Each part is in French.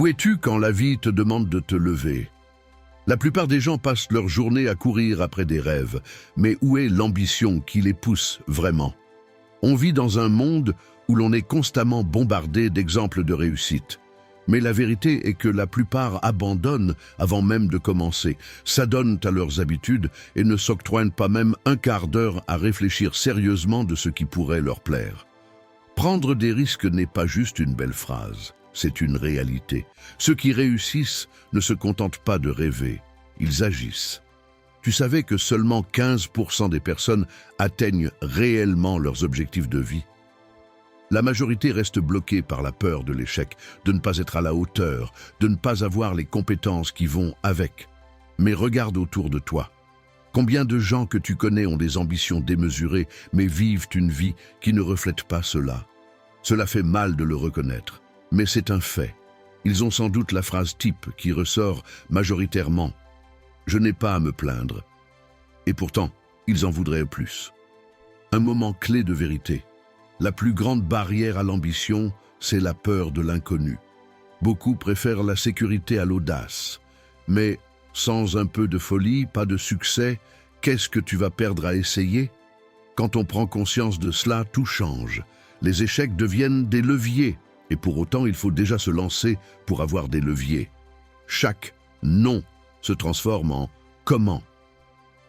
Où es-tu quand la vie te demande de te lever? La plupart des gens passent leur journée à courir après des rêves, mais où est l'ambition qui les pousse vraiment? On vit dans un monde où l'on est constamment bombardé d'exemples de réussite. Mais la vérité est que la plupart abandonnent avant même de commencer, s'adonnent à leurs habitudes et ne s'octroient pas même un quart d'heure à réfléchir sérieusement de ce qui pourrait leur plaire. Prendre des risques n'est pas juste une belle phrase, c'est une réalité. Ceux qui réussissent ne se contentent pas de rêver, ils agissent. Tu savais que seulement 15% des personnes atteignent réellement leurs objectifs de vie? La majorité reste bloquée par la peur de l'échec, de ne pas être à la hauteur, de ne pas avoir les compétences qui vont avec. Mais regarde autour de toi. Combien de gens que tu connais ont des ambitions démesurées, mais vivent une vie qui ne reflète pas cela? Cela fait mal de le reconnaître, mais c'est un fait. Ils ont sans doute la phrase type qui ressort majoritairement. Je n'ai pas à me plaindre. Et pourtant, ils en voudraient plus. Un moment clé de vérité. La plus grande barrière à l'ambition, c'est la peur de l'inconnu. Beaucoup préfèrent la sécurité à l'audace. Mais sans un peu de folie, pas de succès, qu'est-ce que tu vas perdre à essayer? Quand on prend conscience de cela, tout change. Les échecs deviennent des leviers. Et pour autant, il faut déjà se lancer pour avoir des leviers. Chaque non se transforme en comment.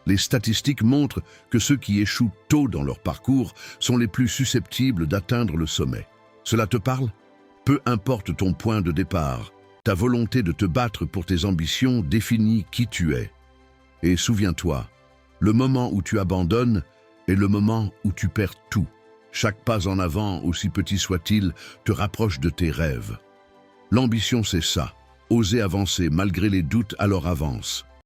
Les statistiques montrent que ceux qui échouent tôt dans leur parcours sont les plus susceptibles d'atteindre le sommet. Cela te parle? Peu importe ton point de départ, ta volonté de te battre pour tes ambitions définit qui tu es. Et souviens-toi, le moment où tu abandonnes est le moment où tu perds tout. Chaque pas en avant, aussi petit soit-il, te rapproche de tes rêves. L'ambition, c'est ça. Oser avancer malgré les doutes, alors avance.